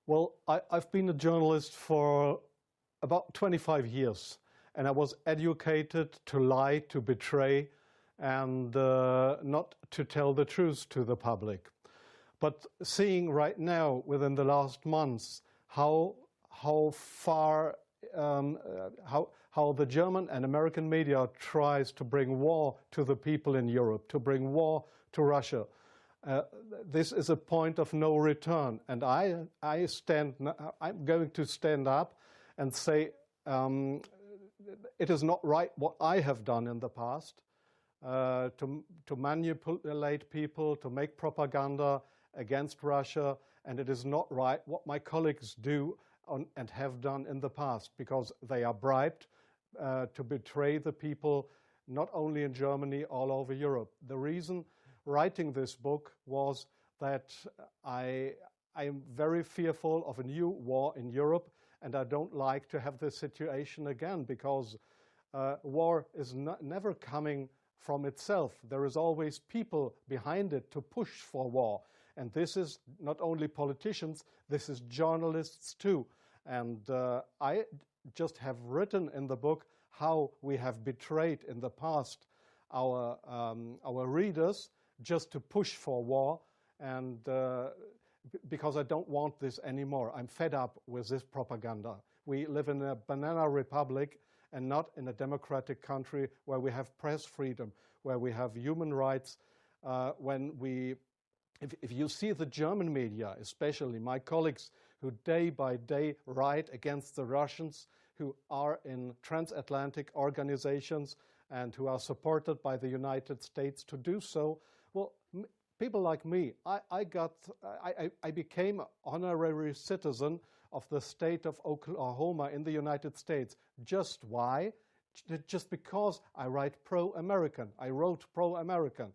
Well, I've been a journalist for about 25 years, and I was educated to lie, to betray, and not to tell the truth to the public. But seeing right now, within the last months, how far how the German and American media tries to bring war to the people in Europe, to bring war to Russia. This is a point of no return, and I'm going to stand up and say it is not right what I have done in the past, to manipulate people, to make propaganda against Russia, and it is not right what my colleagues do and have done in the past, because they are bribed to betray the people, not only in Germany, all over Europe. The reason writing this book was that I am very fearful of a new war in Europe, and I don't like to have this situation again, because war is never coming from itself. There is always people behind it to push for war. And this is not only politicians, this is journalists too. And I just have written in the book how we have betrayed in the past our readers just to push for war, and because I don't want this anymore. I'm fed up with this propaganda. We live in a banana republic and not in a democratic country where we have press freedom, where we have human rights. If you see the German media, especially my colleagues who day by day write against the Russians, who are in transatlantic organizations and who are supported by the United States to do so, well, people like me, I became an honorary citizen of the state of Oklahoma in the United States. Just why? Just because I write pro-American. I wrote pro-American.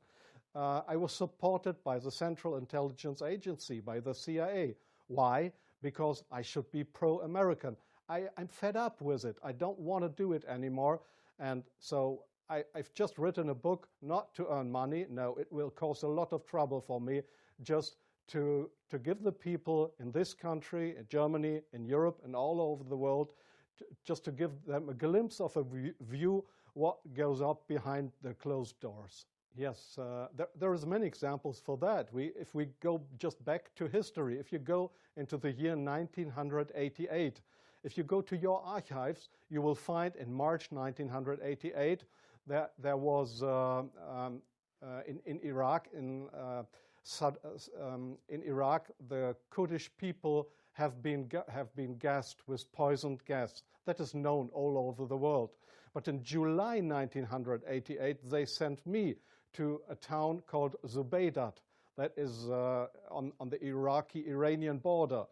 I was supported by the Central Intelligence Agency, by the CIA. Why? Because I should be pro-American. I'm fed up with it. I don't want to do it anymore. And so I've just written a book not to earn money. No, it will cause a lot of trouble for me, just to give the people in this country, in Germany, in Europe, and all over the world, just to give them a glimpse of a view what goes up behind the closed doors. Yes, there is many examples for that. If we go just back to history, if you go into the year 1988, if you go to your archives, you will find in March 1988 there was in Iraq, the Kurdish people have been gassed with poisoned gas. That is known all over the world. But in July 1988, they sent me to a town called SUB-ITA, that is on the Iraqi-Iranian border.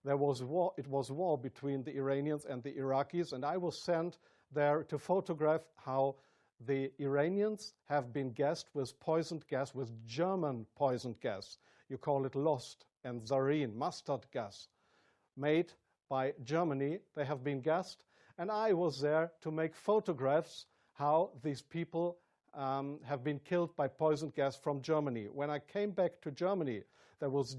There was war. It was war between the Iranians and the Iraqis, and I was sent there to photograph how the Iranians have been gassed with poisoned gas, with German poisoned gas. You call it Lost and Zarin, mustard gas, made by Germany. They have been gassed, and I was there to make photographs how these people have been killed by poisoned gas from Germany. When I came back to Germany, there was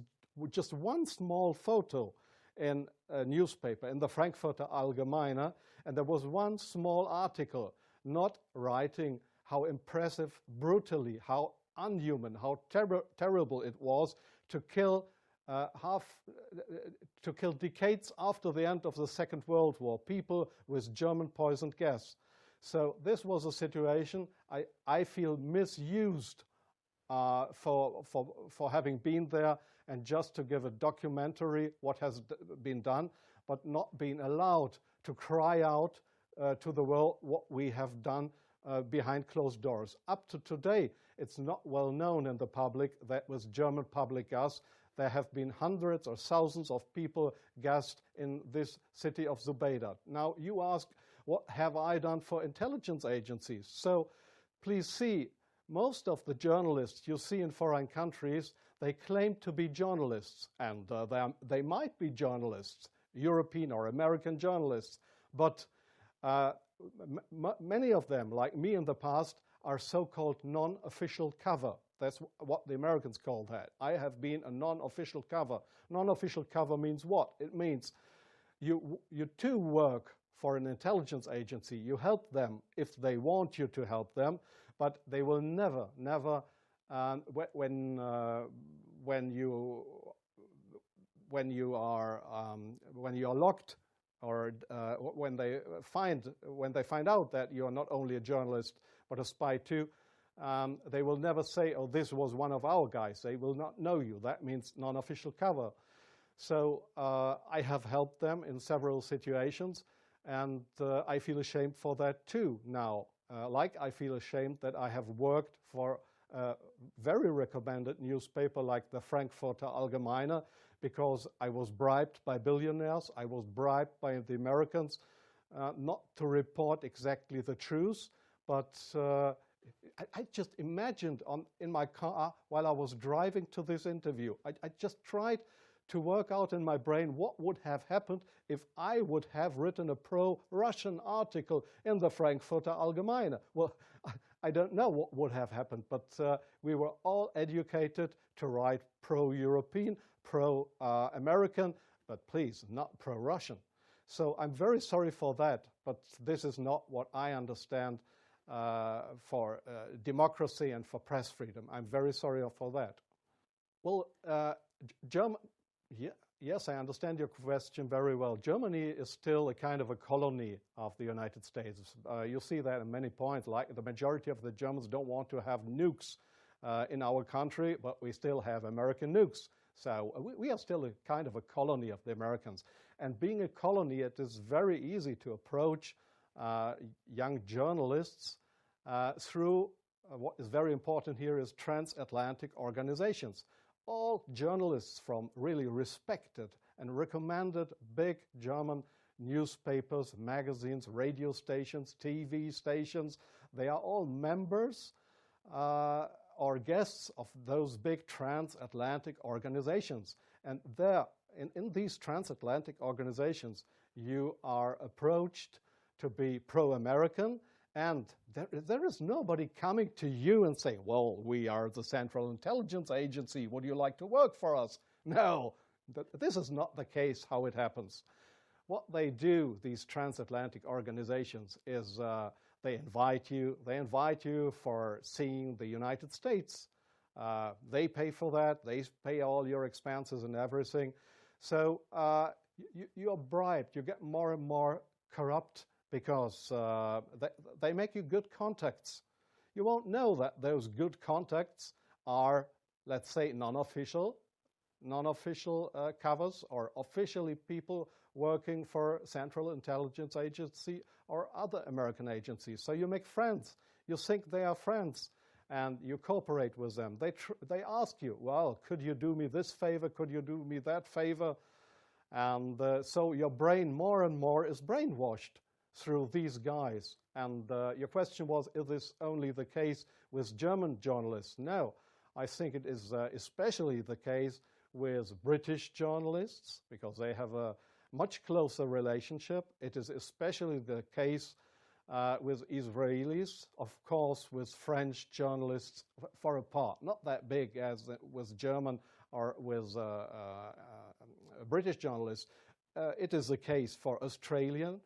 just one small photo in a newspaper, in the Frankfurter Allgemeine, and there was one small article not writing how impressive, brutally, how unhuman, how terrible it was to kill decades after the end of the Second World War, people with German poisoned gas. So this was a situation I feel misused for having been there, and just to give a documentary what has been done, but not being allowed to cry out to the world what we have done behind closed doors. Up to today, it's not well known in the public that with German public gas, there have been hundreds or thousands of people gassed in this city of SUB-ITA. Now, you ask, what have I done for intelligence agencies? So, please see, most of the journalists you see in foreign countries, they claim to be journalists, and they might be journalists, European or American journalists, but many of them, like me in the past, are so-called non-official cover. That's what the Americans call that. I have been a non-official cover. Non-official cover means what? It means you too work for an intelligence agency. You help them if they want you to help them, but they will never, when you are locked, or when they find out that you are not only a journalist but a spy too, they will never say, "Oh, this was one of our guys." They will not know you. That means non-official cover. So I have helped them in several situations, and I feel ashamed for that too now. Like I feel ashamed that I have worked for a very recommended newspaper like the Frankfurter Allgemeine, because I was bribed by billionaires, I was bribed by the Americans not to report exactly the truth, but I just imagined in my car while I was driving to this interview, I just tried to work out in my brain what would have happened if I would have written a pro-Russian article in the Frankfurter Allgemeine. Well, I don't know what would have happened, but we were all educated to write pro-European, pro-American, but please, not pro-Russian. So I'm very sorry for that, but this is not what I understand for democracy and for press freedom. I'm very sorry for that. Well, yes, I understand your question very well. Germany is still a kind of a colony of the United States. You see that in many points, like the majority of the Germans don't want to have nukes in our country, but we still have American nukes. So we are still a kind of a colony of the Americans. And being a colony, it is very easy to approach young journalists through what is very important here is transatlantic organizations. All journalists from really respected and recommended big German newspapers, magazines, radio stations, TV stations, they are all members or guests of those big transatlantic organizations. And there, in these transatlantic organizations, you are approached to be pro-American, and there is nobody coming to you and saying, "Well, we are the Central Intelligence Agency. Would you like to work for us?" No, this is not the case how it happens. What they do, these transatlantic organizations, is they invite you for seeing the United States. They pay for that. They pay all your expenses and everything. So you are bribed. You get more and more corrupt because they make you good contacts. You won't know that those good contacts are, let's say, non-official covers or officially people working for Central Intelligence Agency or other American agencies. So you make friends. You think they are friends, and you cooperate with them. They ask you, "Well, could you do me this favor? Could you do me that favor?" And so your brain more and more is brainwashed through these guys. And your question was, is this only the case with German journalists? No, I think it is especially the case with British journalists, because they have a much closer relationship. It is especially the case with Israelis, of course, with French journalists for a part, not that big as with German or with British journalists. It is the case for Australian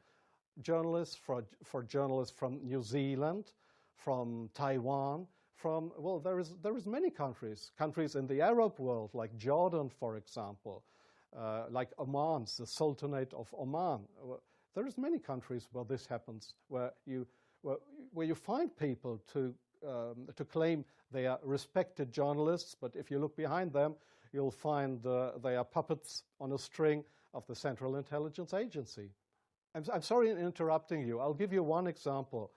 journalists, for journalists from New Zealand, from Taiwan, well, there is many countries in the Arab world, like Jordan, for example, like Oman, the Sultanate of Oman. There is many countries where this happens, where you find people to claim they are respected journalists, but if you look behind them, you'll find they are puppets on a string of the Central Intelligence Agency. I'm sorry in interrupting you. I'll give you one example.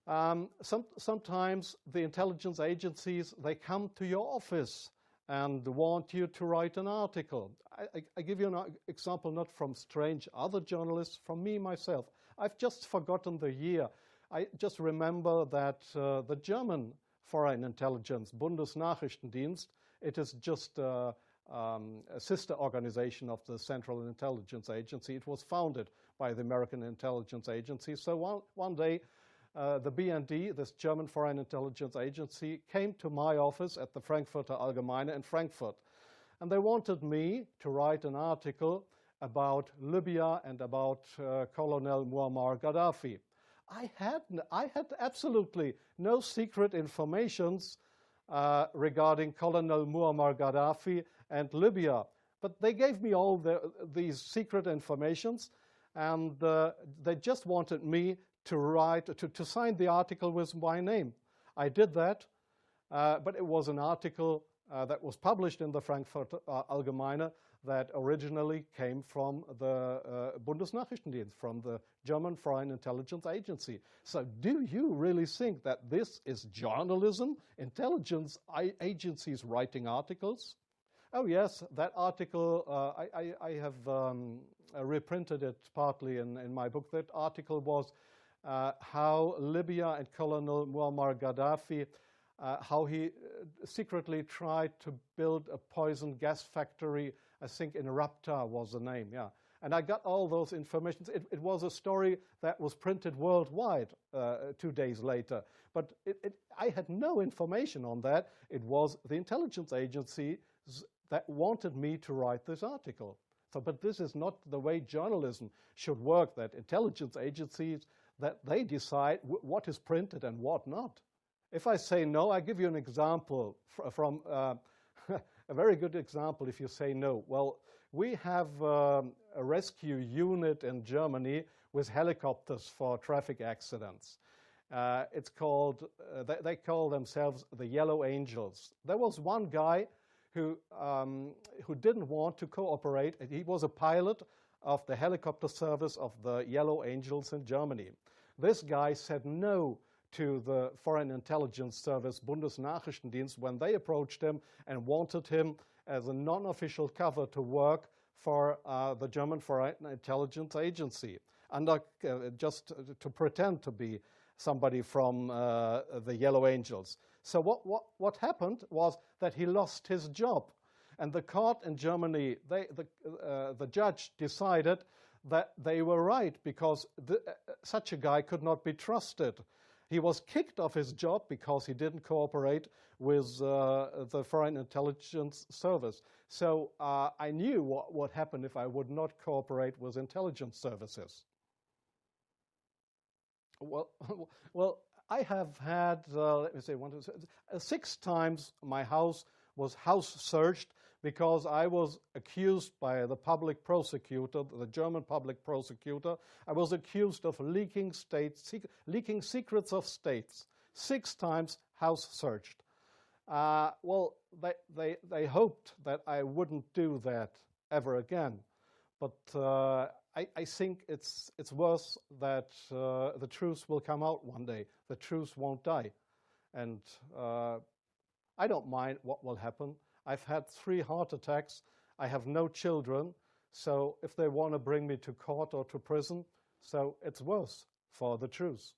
Sometimes the intelligence agencies, they come to your office and want you to write an article. I give you an example not from strange other journalists, from me myself. I've just forgotten the year. I just remember that the German Foreign Intelligence, Bundesnachrichtendienst, it is just a sister organization of the Central Intelligence Agency. It was founded by the American Intelligence Agency. So one day the BND, this German Foreign Intelligence Agency, came to my office at the Frankfurter Allgemeine in Frankfurt. And they wanted me to write an article about Libya and about Colonel Muammar Gaddafi. I had absolutely no secret informations regarding Colonel Muammar Gaddafi and Libya. But they gave me all these secret informations, and they just wanted me to write, to sign the article with my name. I did that, but it was an article that was published in the Frankfurter Allgemeine that originally came from the Bundesnachrichtendienst, from the German Foreign Intelligence Agency. So do you really think that this is journalism, intelligence agencies writing articles? Oh yes, that article, I have reprinted it partly in my book. That article was how Libya and Colonel Muammar Gaddafi, how he secretly tried to build a poison gas factory. I think in Rapta was the name, yeah. And I got all those informations. It was a story that was printed worldwide 2 days later. But I had no information on that. It was the intelligence agency that wanted me to write this article. So, but this is not the way journalism should work, that intelligence agencies, that they decide what is printed and what not. If I say no, I give you an example from a very good example if you say no. Well, we have a rescue unit in Germany with helicopters for traffic accidents. It's called, they call themselves the Yellow Angels. There was one guy who didn't want to cooperate. He was a pilot of the helicopter service of the Yellow Angels in Germany. This guy said no to the Foreign Intelligence Service, Bundesnachrichtendienst, when they approached him and wanted him as a non-official cover to work for the German Foreign Intelligence Agency, under, just to pretend to be somebody from the Yellow Angels. So what happened was that he lost his job. And the court in Germany, the judge decided that they were right, because such a guy could not be trusted. He was kicked off his job because he didn't cooperate with the Foreign Intelligence Service. So I knew what would happen if I would not cooperate with intelligence services. Well, I have had, let me say, 6 times my house was house searched because I was accused by the public prosecutor, the German public prosecutor. I was accused of leaking secrets of states. 6 times house searched. Well, they hoped that I wouldn't do that ever again. But I think it's worse that the truth will come out one day. The truth won't die. And I don't mind what will happen. I've had 3 heart attacks. I have no children. So if they want to bring me to court or to prison, so it's worse for the truth.